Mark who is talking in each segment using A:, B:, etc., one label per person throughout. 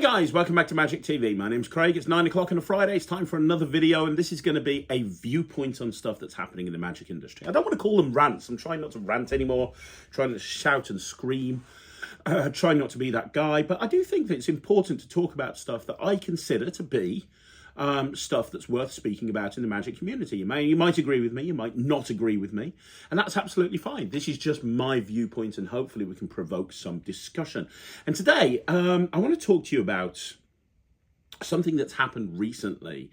A: Hey guys, welcome back to Magic TV. My name's Craig. It's 9 o'clock on a Friday. It's time for another video, and this is going to be a viewpoint on stuff that's happening in the magic industry. I don't want to call them rants. I'm trying not to rant anymore, trying to shout and scream, trying not to be that guy. But I do think that it's important to talk about stuff that I consider to be stuff that's worth speaking about in the magic community. You might agree with me, you might not agree with me, and that's absolutely fine. This is just my viewpoint, and hopefully we can provoke some discussion. And today, I want to talk to you about something that's happened recently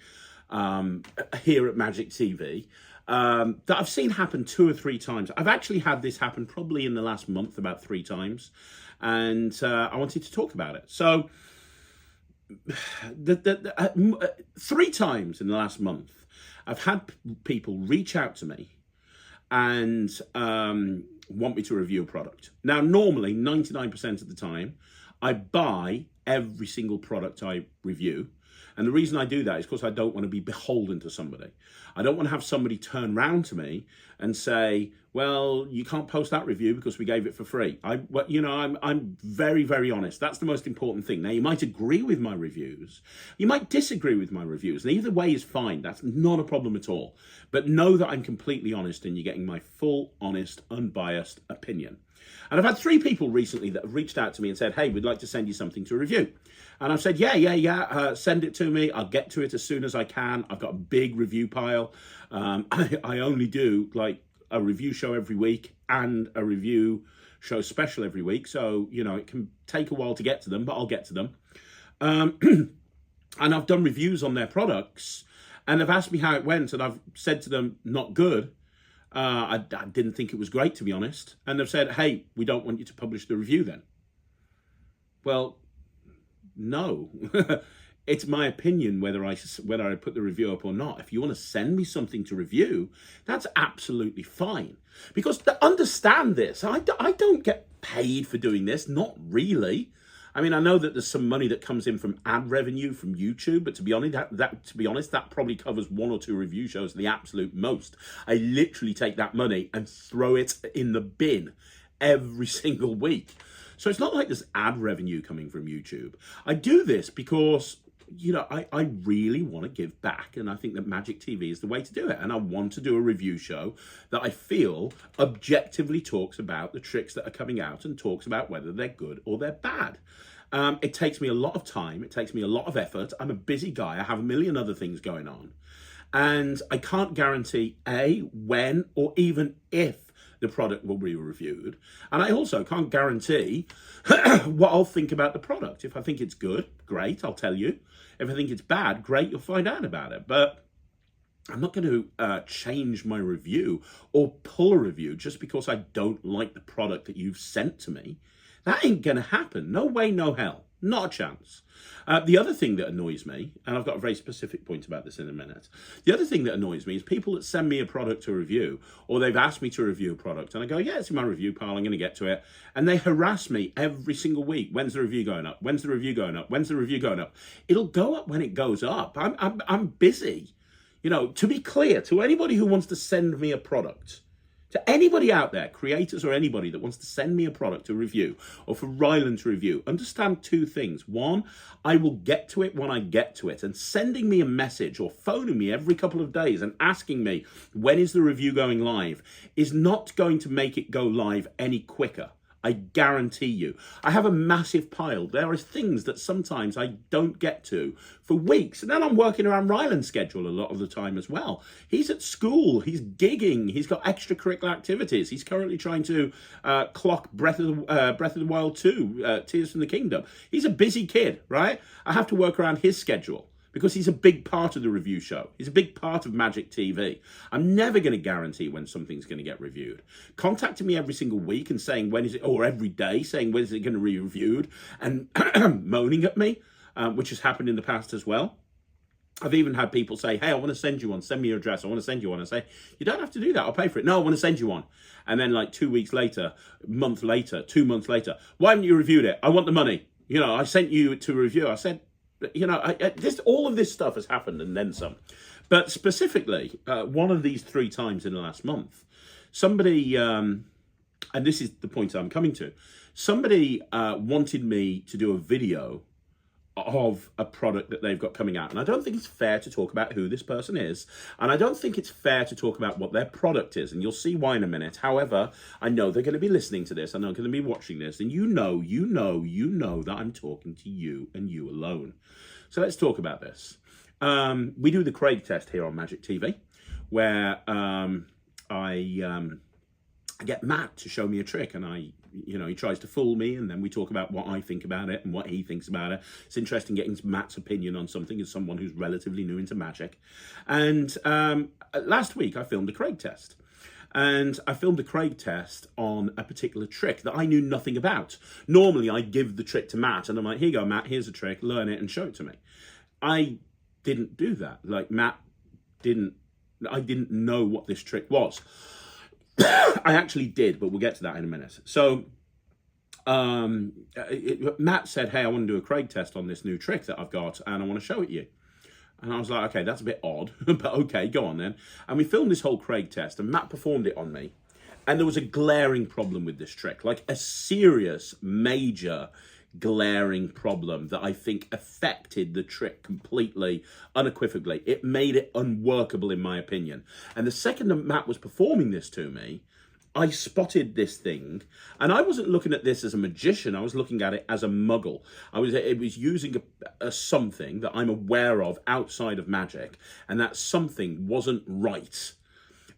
A: here at Magic TV that I've seen happen 2 or 3 times. I've actually had this happen probably in the last month about 3 times, and I wanted to talk about it. So 3 times in the last month, I've had people reach out to me and want me to review a product. Now, normally, 99% of the time, I buy every single product I review. And the reason I do that is because I don't want to be beholden to somebody. I don't want to have somebody turn round to me and say, well, you can't post that review because we gave it for free. I'm very, very honest. That's the most important thing. Now, you might agree with my reviews. You might disagree with my reviews. And either way is fine. That's not a problem at all. But know that I'm completely honest and you're getting my full, honest, unbiased opinion. And I've had 3 people recently that have reached out to me and said, hey, we'd like to send you something to review. And I've said, yeah, send it to me. I'll get to it as soon as I can. I've got a big review pile. I only do like a review show every week and a review show special every week. So, you know, it can take a while to get to them, but I'll get to them. And I've done reviews on their products and they've asked me how it went. And I've said to them, not good. I didn't think it was great, to be honest. And they've said, hey, we don't want you to publish the review then. Well, no. It's my opinion whether I put the review up or not. If you want to send me something to review, that's absolutely fine. Because to understand this, I don't get paid for doing this, not really. I mean, I know that there's some money that comes in from ad revenue from YouTube, but to be honest, that probably covers 1 or 2 review shows, the absolute most. I literally take that money and throw it in the bin every single week. So it's not like there's ad revenue coming from YouTube. I do this because, you know, I really want to give back, and I think that Magic TV is the way to do it. And I want to do a review show that I feel objectively talks about the tricks that are coming out and talks about whether they're good or they're bad. It takes me a lot of time. It takes me a lot of effort. I'm a busy guy. I have a million other things going on. And I can't guarantee, A, when or even if the product will be reviewed. And I also can't guarantee what I'll think about the product. If I think it's good, great, I'll tell you. If I think it's bad, great, you'll find out about it. But I'm not going to change my review or pull a review just because I don't like the product that you've sent to me. That ain't going to happen. No way, no hell. Not a chance. The other thing that annoys me, and I've got a very specific point about this in a minute. The other thing that annoys me is people that send me a product to review, or they've asked me to review a product, and I go, yeah, it's in my review pile, I'm going to get to it. And they harass me every single week. When's the review going up? When's the review going up? When's the review going up? It'll go up when it goes up. I'm busy. You know, to be clear, to anybody who wants to send me a product, to anybody out there, creators or anybody that wants to send me a product to review or for Ryland to review, understand 2 things. 1, I will get to it when I get to it. And sending me a message or phoning me every couple of days and asking me, when is the review going live, is not going to make it go live any quicker. I guarantee you. I have a massive pile. There are things that sometimes I don't get to for weeks. And then I'm working around Ryland's schedule a lot of the time as well. He's at school. He's gigging. He's got extracurricular activities. He's currently trying to clock Breath of the Wild 2, Tears from the Kingdom. He's a busy kid, right? I have to work around his schedule, because he's a big part of the review show. He's a big part of Magic TV. I'm never going to guarantee when something's going to get reviewed. Contacting me every single week and saying when is it, or every day saying when is it going to be reviewed, and moaning at me, which has happened in the past as well. I've even had people say, hey, I want to send you one. Send me your address. I want to send you one. I say, you don't have to do that. I'll pay for it. No, I want to send you one. And then like 2 weeks later, month later, 2 months later, why haven't you reviewed it? I want the money. You know, I sent you to review. I said, you know, all of this stuff has happened and then some. But specifically, one of these 3 times in the last month, somebody, and this is the point I'm coming to, somebody wanted me to do a video of a product that they've got coming out. And I don't think it's fair to talk about who this person is. And I don't think it's fair to talk about what their product is. And you'll see why in a minute. However, I know they're going to be listening to this. I know they're going to be watching this. And you know that I'm talking to you and you alone. So let's talk about this. We do the Craig test here on Magic TV, where I get Matt to show me a trick, and he tries to fool me, and then we talk about what I think about it and what he thinks about it. It's interesting getting Matt's opinion on something as someone who's relatively new into magic. And last week I filmed a Craig test. And I filmed a Craig test on a particular trick that I knew nothing about. Normally I give the trick to Matt and I'm like, here you go, Matt, here's a trick, learn it and show it to me. I didn't do that. Like I didn't know what this trick was. I actually did, but we'll get to that in a minute. So Matt said, hey, I want to do a Craig test on this new trick that I've got and I want to show it you. And I was like, okay, that's a bit odd, but okay, go on then. And we filmed this whole Craig test and Matt performed it on me. And there was a glaring problem with this trick, like a serious, major, glaring problem that I think affected the trick completely, unequivocally. It made it unworkable in my opinion. And the second that Matt was performing this to me, I spotted this thing, and I wasn't looking at this as a magician. I was looking at it as a muggle. It was using a something that I'm aware of outside of magic, and that something wasn't right.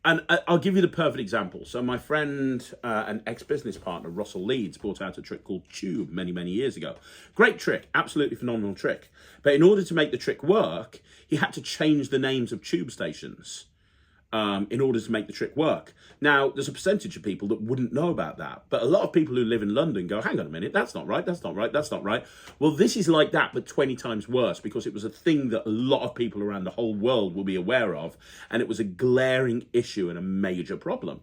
A: And I'll give you the perfect example. So my friend and ex-business partner, Russell Leeds, brought out a trick called Tube many, many years ago. Great trick, absolutely phenomenal trick. But in order to make the trick work, he had to change the names of tube stations in order to make the trick work. Now, there's a percentage of people that wouldn't know about that. But a lot of people who live in London go, hang on a minute, that's not right, that's not right, that's not right. Well, this is like that, but 20 times worse, because it was a thing that a lot of people around the whole world will be aware of. And it was a glaring issue and a major problem.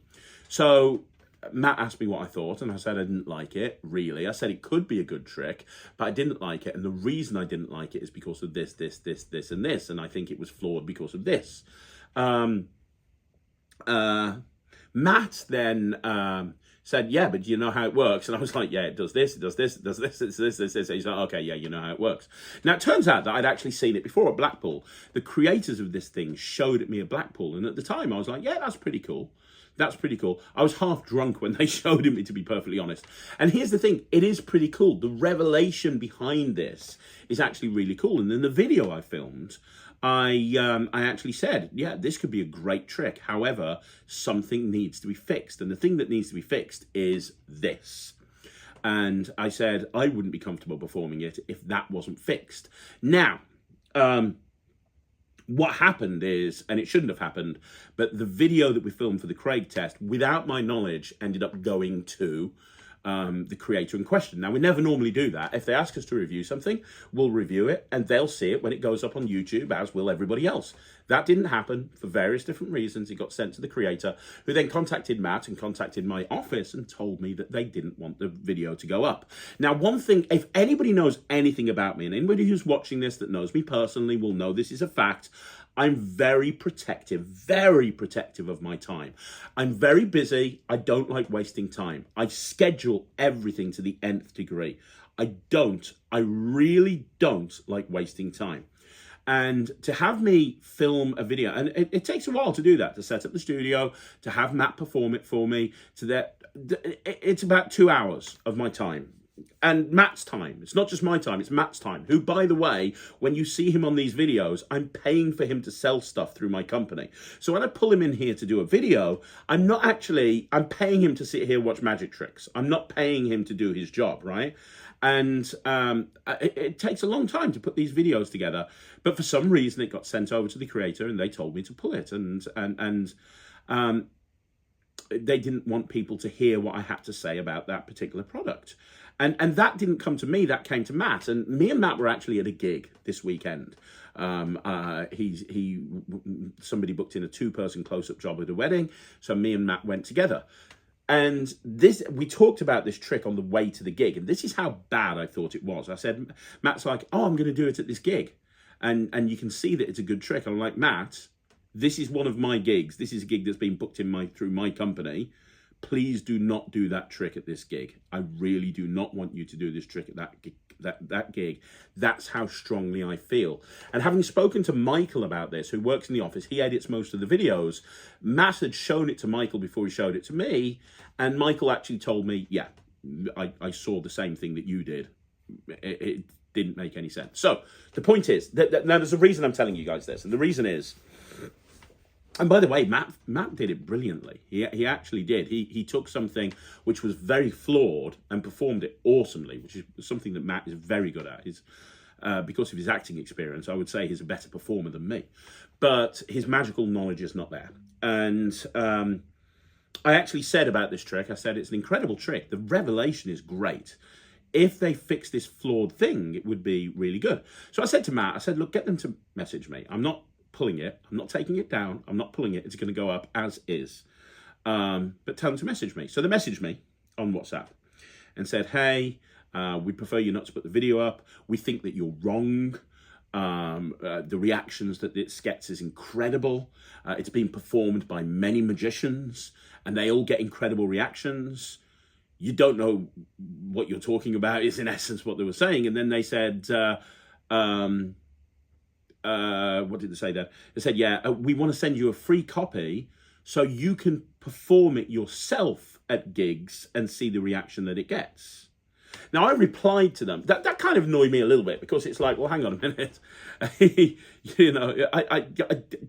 A: So Matt asked me what I thought, and I said I didn't like it, really. I said it could be a good trick, but I didn't like it. And the reason I didn't like it is because of this, and this. And I think it was flawed because of this. Matt then said, yeah, but do you know how it works? And I was like, yeah, it does this, it does this, it does this, it's this. He's like, okay, yeah, you know how it works. Now, it turns out that I'd actually seen it before at Blackpool. The creators of this thing showed it me at Blackpool. And at the time, I was like, yeah, that's pretty cool. That's pretty cool. I was half drunk when they showed it me, to be perfectly honest. And here's the thing, it is pretty cool. The revelation behind this is actually really cool. And in the video I filmed, I actually said, yeah, this could be a great trick. However, something needs to be fixed. And the thing that needs to be fixed is this. And I said, I wouldn't be comfortable performing it if that wasn't fixed. Now, what happened is, and it shouldn't have happened, but the video that we filmed for the Craig test, without my knowledge, ended up going to the creator in question. Now, we never normally do that. If they ask us to review something, we'll review it and they'll see it when it goes up on YouTube, as will everybody else. That didn't happen for various different reasons. It got sent to the creator, who then contacted Matt and contacted my office and told me that they didn't want the video to go up. Now, one thing, if anybody knows anything about me, and anybody who's watching this that knows me personally will know this is a fact, I'm very protective of my time. I'm very busy. I don't like wasting time. I schedule everything to the nth degree. I really don't like wasting time. And to have me film a video, and it takes a while to do that, to set up the studio, to have Matt perform it for me, it's about 2 hours of my time. And Matt's time. It's not just my time, it's Matt's time, who, by the way, when you see him on these videos, I'm paying for him to sell stuff through my company. So when I pull him in here to do a video, I'm paying him to sit here and watch magic tricks. I'm not paying him to do his job, right? And it takes a long time to put these videos together. But for some reason, it got sent over to the creator and they told me to pull it. And they didn't want people to hear what I had to say about that particular product. And that didn't come to me, that came to Matt. And me and Matt were actually at a gig this weekend. Somebody booked in a 2-person close-up job at a wedding. So me and Matt went together. And we talked about this trick on the way to the gig. And this is how bad I thought it was. I said, Matt's like, oh, I'm going to do it at this gig. And you can see that it's a good trick. I'm like, Matt, this is one of my gigs. This is a gig that's been booked through my company. please do not do that trick at this gig. I really do not want you to do this trick at that gig. That's how strongly I feel. And having spoken to Michael about this, who works in the office, he edits most of the videos. Matt had shown it to Michael before he showed it to me, and Michael actually told me, yeah, I saw the same thing that you did. It didn't make any sense. So the point is, now there's a reason I'm telling you guys this, and the reason is, and by the way, Matt did it brilliantly. He actually did. He took something which was very flawed and performed it awesomely, which is something that Matt is very good at. Because of his acting experience, I would say he's a better performer than me. But his magical knowledge is not there. And I actually said about this trick, I said it's an incredible trick. The revelation is great. If they fix this flawed thing, it would be really good. So I said to Matt, I said, look, get them to message me. I'm not pulling it. I'm not taking it down. I'm not pulling it. It's going to go up as is. But tell them to message me. So they messaged me on WhatsApp and said, hey, we prefer you not to put the video up. We think that you're wrong. The reactions that it gets is incredible. It's been performed by many magicians and they all get incredible reactions. You don't know what you're talking about is in essence what they were saying. And then they said, what did they say there? They said, yeah, we want to send you a free copy so you can perform it yourself at gigs and see the reaction that it gets. Now, I replied to them. That kind of annoyed me a little bit because it's like, well, hang on a minute. You know, I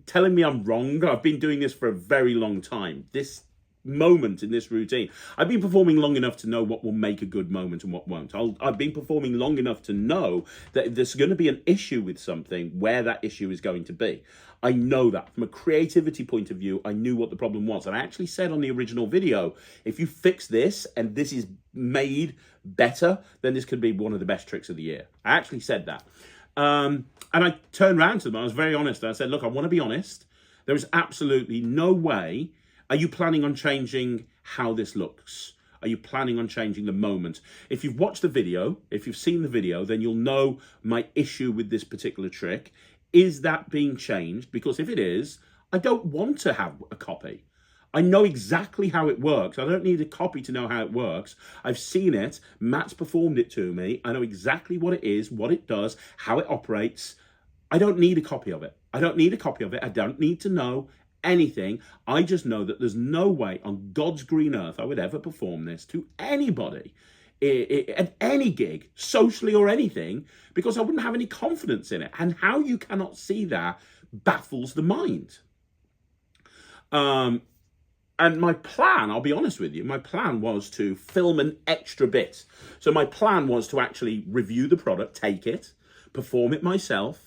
A: telling me I'm wrong. I've been doing this for a very long time. This moment in this routine, I've been performing long enough to know what will make a good moment and what won't. I've been performing long enough to know that if there's going to be an issue with something, where that issue is going to be. I know that from a creativity point of view. I knew what the problem was, and I actually said on the original video, if you fix this and this is made better, then this could be one of the best tricks of the year. I actually said that, and I turned around to them. I was very honest. I said, look, I want to be honest. There is absolutely no way. Are you planning on changing how this looks? Are you planning on changing the moment? If you've watched the video, if you've seen the video, then you'll know my issue with this particular trick. Is that being changed? Because if it is, I don't want to have a copy. I know exactly how it works. I don't need a copy to know how it works. I've seen it. Matt's performed it to me. I know exactly what it is, what it does, how it operates. I don't need a copy of it. I don't need a copy of it. I don't need to know anything. I just know that there's no way on God's green earth I would ever perform this to anybody at any gig, socially or anything, because I wouldn't have any confidence in it. And how you cannot see that baffles the mind. And my plan, I'll be honest with you, my plan was to film an extra bit. So my plan was to actually review the product, take it, perform it myself,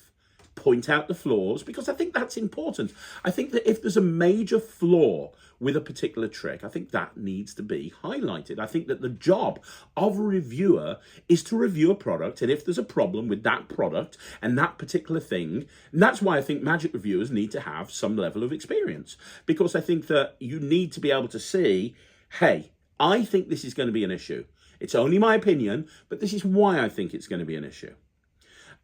A: point out the flaws, because I think that's important. I think that if there's a major flaw with a particular trick, I think that needs to be highlighted. I think that the job of a reviewer is to review a product, and if there's a problem with that product and that particular thing, and that's why I think magic reviewers need to have some level of experience, because I think that you need to be able to see, hey, I think this is going to be an issue. It's only my opinion, but this is why I think it's going to be an issue.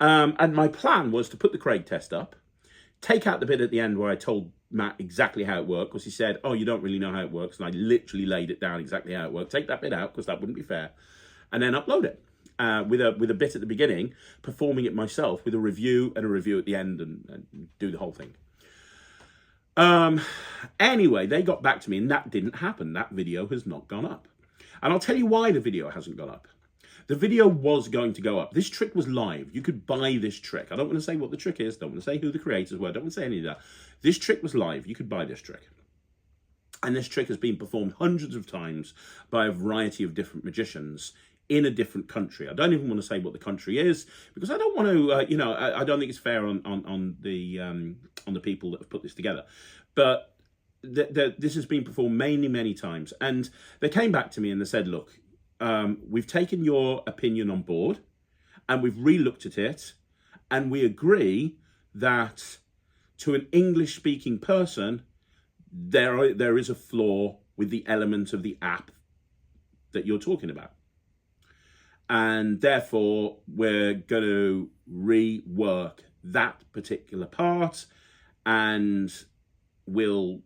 A: And my plan was to put the Craig test up, take out the bit at the end where I told Matt exactly how it worked, because he said, oh, you don't really know how it works. And I literally laid it down exactly how it worked. Take that bit out, because that wouldn't be fair. And then upload it with a bit at the beginning, performing it myself with a review and a review at the end, and do the whole thing. Anyway, they got back to me and that didn't happen. That video has not gone up. And I'll tell you why the video hasn't gone up. The video was going to go up. This trick was live. You could buy this trick. I don't want to say what the trick is. Don't want to say who the creators were. Don't want to say any of that. This trick was live. You could buy this trick. And this trick has been performed hundreds of times by a variety of different magicians in a different country. I don't even want to say what the country is, because I don't want to, I don't think it's fair on the people that have put this together. But this has been performed many times. And they came back to me and they said, look, we've taken your opinion on board and we've re-looked at it, and we agree that to an English-speaking person, there is a flaw with the element of the app that you're talking about. And therefore, we're going to rework that particular part and we'll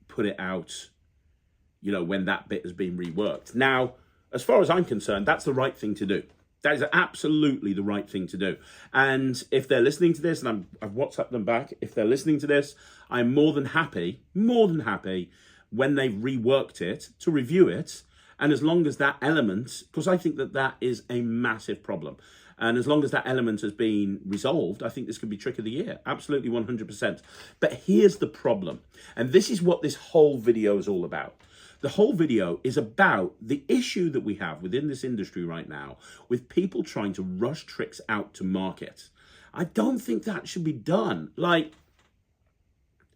A: put it out when that bit has been reworked. Now, as far as I'm concerned, that's the right thing to do. That is absolutely the right thing to do. And if they're listening to this, and I've WhatsApped them back, if they're listening to this, I'm more than happy when they've reworked it to review it. And as long as that element, because I think that is a massive problem. And as long as that element has been resolved, I think this could be Trick of the Year. Absolutely 100%. But here's the problem. And this is what this whole video is all about. The whole video is about the issue that we have within this industry right now with people trying to rush tricks out to market. I don't think that should be done. Like,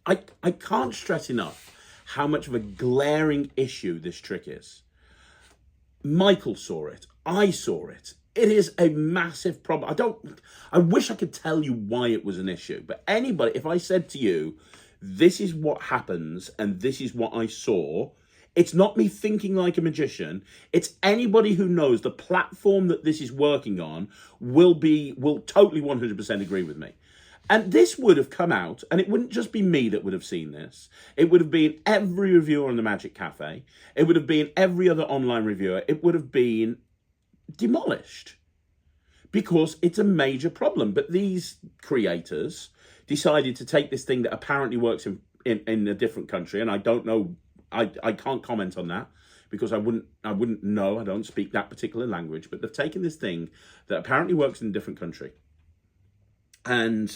A: I can't stress enough how much of a glaring issue this trick is. Michael saw it. I saw it. It is a massive problem. I wish I could tell you why it was an issue, but anybody, if I said to you, this is what happens and this is what I saw, it's not me thinking like a magician. It's anybody who knows the platform that this is working on will totally 100% agree with me. And this would have come out, and it wouldn't just be me that would have seen this. It would have been every reviewer on the Magic Cafe. It would have been every other online reviewer. It would have been demolished because it's a major problem. But these creators decided to take this thing that apparently works in a different country, and I don't know. I can't comment on that because I wouldn't know. I don't speak that particular language. But they've taken this thing that apparently works in a different country, and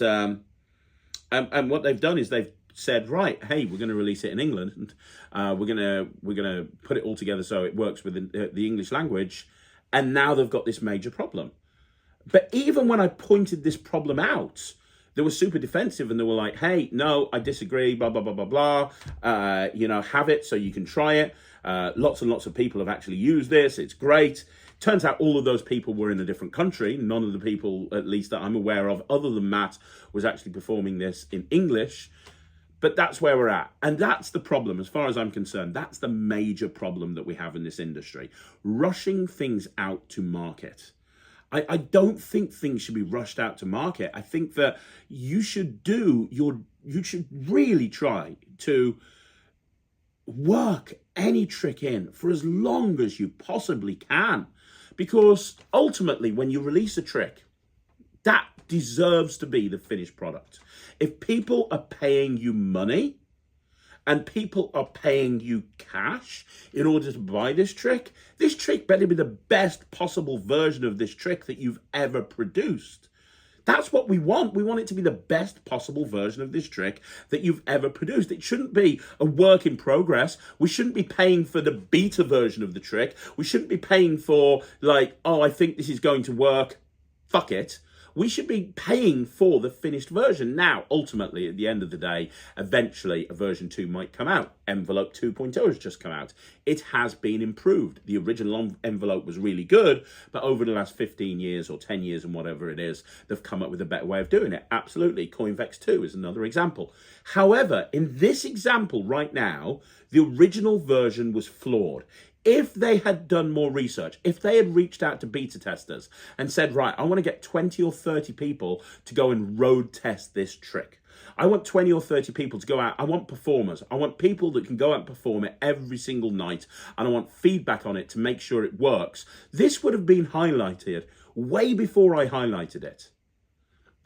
A: what they've done is they've said, right, hey, we're going to release it in England, and we're gonna put it all together so it works with the English language, and now they've got this major problem. But even when I pointed this problem out, they were super defensive and they were like, hey, no, I disagree, blah, blah, blah, blah, blah. Have it so you can try it. Lots and lots of people have actually used this. It's great. Turns out all of those people were in a different country. None of the people, at least that I'm aware of, other than Matt, was actually performing this in English. But that's where we're at. And that's the problem, as far as I'm concerned. That's the major problem that we have in this industry. Rushing things out to market. I don't think things should be rushed out to market. I think that you should really try to work any trick in for as long as you possibly can. Because ultimately, when you release a trick, that deserves to be the finished product. If people are paying you money and people are paying you cash in order to buy this trick better be the best possible version of this trick that you've ever produced. That's what we want. We want it to be the best possible version of this trick that you've ever produced. It shouldn't be a work in progress. We shouldn't be paying for the beta version of the trick. We shouldn't be paying for, like, oh, I think this is going to work. Fuck it. We should be paying for the finished version. Now, ultimately, at the end of the day, eventually a version 2 might come out. Envelope 2.0 has just come out. It has been improved. The original envelope was really good, but over the last 15 years or 10 years and whatever it is, they've come up with a better way of doing it. Absolutely. Coinvex 2 is another example. However, in this example right now, the original version was flawed. If they had done more research, if they had reached out to beta testers and said, right, I want to get 20 or 30 people to go and road test this trick. I want 20 or 30 people to go out. I want performers. I want people that can go out and perform it every single night. And I want feedback on it to make sure it works. This would have been highlighted way before I highlighted it.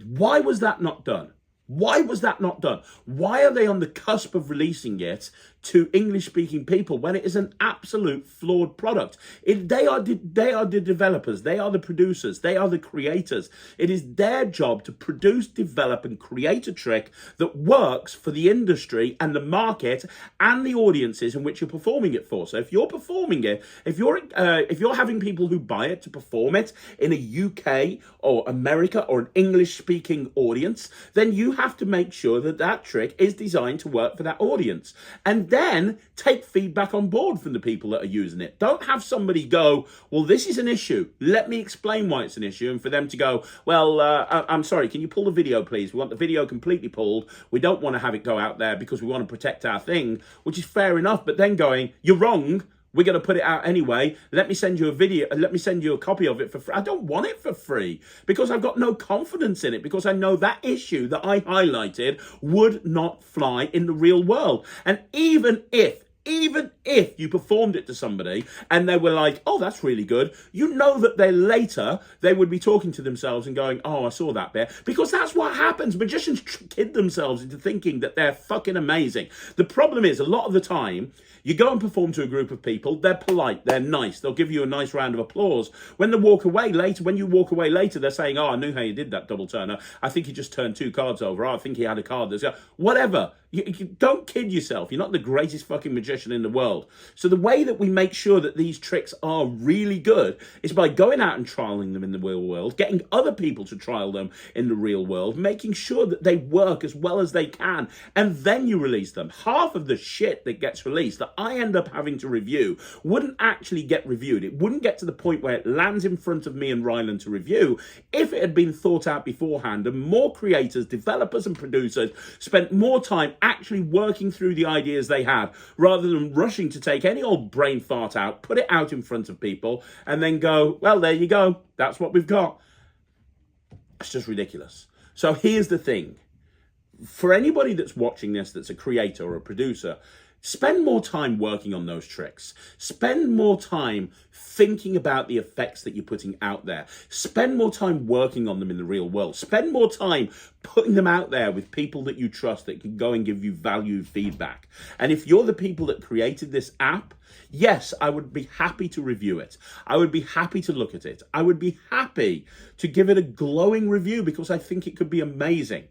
A: Why was that not done? Why was that not done? Why are they on the cusp of releasing it to English-speaking people when it is an absolute flawed product? They are the developers, they are the producers, they are the creators. It is their job to produce, develop, and create a trick that works for the industry and the market and the audiences in which you're performing it for. So if you're performing it, if you're having people who buy it to perform it in a UK or America or an English-speaking audience, then you have to make sure that that trick is designed to work for that audience, and then take feedback on board from the people that are using it. Don't have somebody go, well, this is an issue, let me explain why it's an issue, and for them to go, well, I'm sorry, can you pull the video, please? We want the video completely pulled. We don't want to have it go out there because we want to protect our thing, which is fair enough, but then going, you're wrong, we're going to put it out anyway. Let me send you a video. Let me send you a copy of it for free. I don't want it for free because I've got no confidence in it, because I know that issue that I highlighted would not fly in the real world. And even if if you performed it to somebody and they were like, oh, that's really good, you know that they would be talking to themselves and going, oh, I saw that bit. Because that's what happens. Magicians kid themselves into thinking that they're fucking amazing. The problem is, a lot of the time, you go and perform to a group of people, they're polite, they're nice, they'll give you a nice round of applause. When you walk away later, they're saying, oh, I knew how you did that double turner. I think he just turned 2 cards over. Oh, I think he had a card that's whatever. You don't kid yourself. You're not the greatest fucking magician in the world. So the way that we make sure that these tricks are really good is by going out and trialing them in the real world, getting other people to trial them in the real world, making sure that they work as well as they can, and then you release them. Half of the shit that gets released that I end up having to review wouldn't actually get reviewed. It wouldn't get to the point where it lands in front of me and Ryland to review if it had been thought out beforehand and more creators, developers and producers spent more time actually working through the ideas they have rather than rushing to take any old brain fart out, put it out in front of people and then go, well, there you go. That's what we've got. It's just ridiculous. So here's the thing. For anybody that's watching this, that's a creator or a producer, spend more time working on those tricks. Spend more time thinking about the effects that you're putting out there. Spend more time working on them in the real world. Spend more time putting them out there with people that you trust that can go and give you valued feedback. And if you're the people that created this app, yes, I would be happy to review it. I would be happy to look at it. I would be happy to give it a glowing review because I think it could be amazing.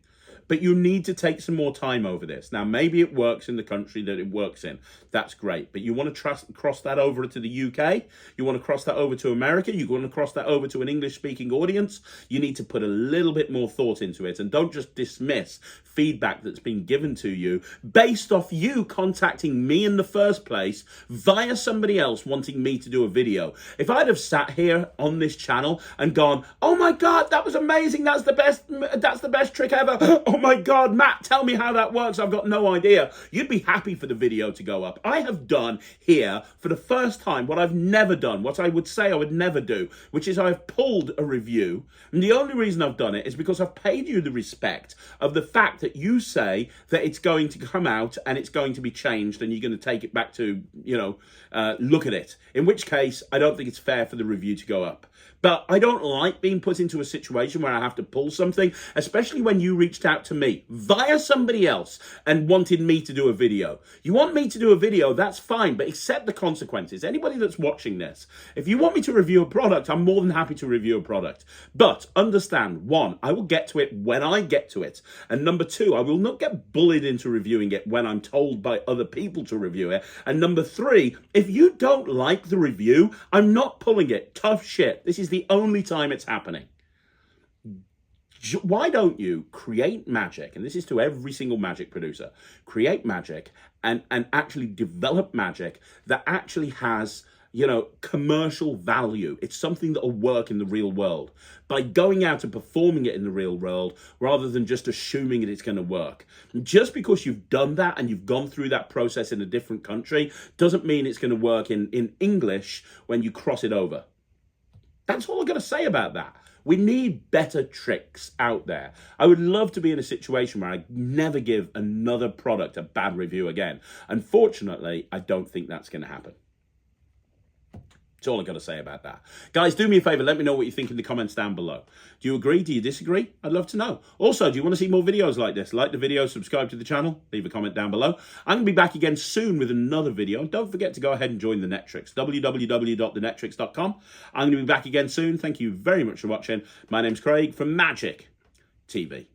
A: But you need to take some more time over this. Now, maybe it works in the country that it works in. That's great. But you want to cross that over to the UK? You want to cross that over to America? You want to cross that over to an English-speaking audience? You need to put a little bit more thought into it. And don't just dismiss feedback that's been given to you based off you contacting me in the first place via somebody else wanting me to do a video. If I'd have sat here on this channel and gone, oh my God, that was amazing. That's the best trick ever. Oh my God, Matt, tell me how that works. I've got no idea. You'd be happy for the video to go up. I have done here for the first time what I've never done, what I would say I would never do, which is I've pulled a review. And the only reason I've done it is because I've paid you the respect of the fact that you say that it's going to come out and it's going to be changed and you're going to take it back to, look at it. In which case, I don't think it's fair for the review to go up. But I don't like being put into a situation where I have to pull something, especially when you reached out to me via somebody else and wanted me to do a video. You want me to do a video, that's fine, but accept the consequences. Anybody that's watching this, if you want me to review a product, I'm more than happy to review a product. But understand, 1, I will get to it when I get to it. And number 2, I will not get bullied into reviewing it when I'm told by other people to review it. And number 3, if you don't like the review, I'm not pulling it. Tough shit. This is the only time it's happening. Why don't you create magic? And this is to every single magic producer. Create magic and actually develop magic that actually has, commercial value. It's something that will work in the real world by going out and performing it in the real world rather than just assuming that it's going to work. And just because you've done that and you've gone through that process in a different country doesn't mean it's going to work in English when you cross it over. That's all I'm going to say about that. We need better tricks out there. I would love to be in a situation where I never give another product a bad review again. Unfortunately, I don't think that's going to happen. That's all I've got to say about that. Guys, do me a favor. Let me know what you think in the comments down below. Do you agree? Do you disagree? I'd love to know. Also, do you want to see more videos like this? Like the video, subscribe to the channel, leave a comment down below. I'm going to be back again soon with another video. And don't forget to go ahead and join the Netrix, www.thenetrix.com. I'm going to be back again soon. Thank you very much for watching. My name's Craig from Magic TV.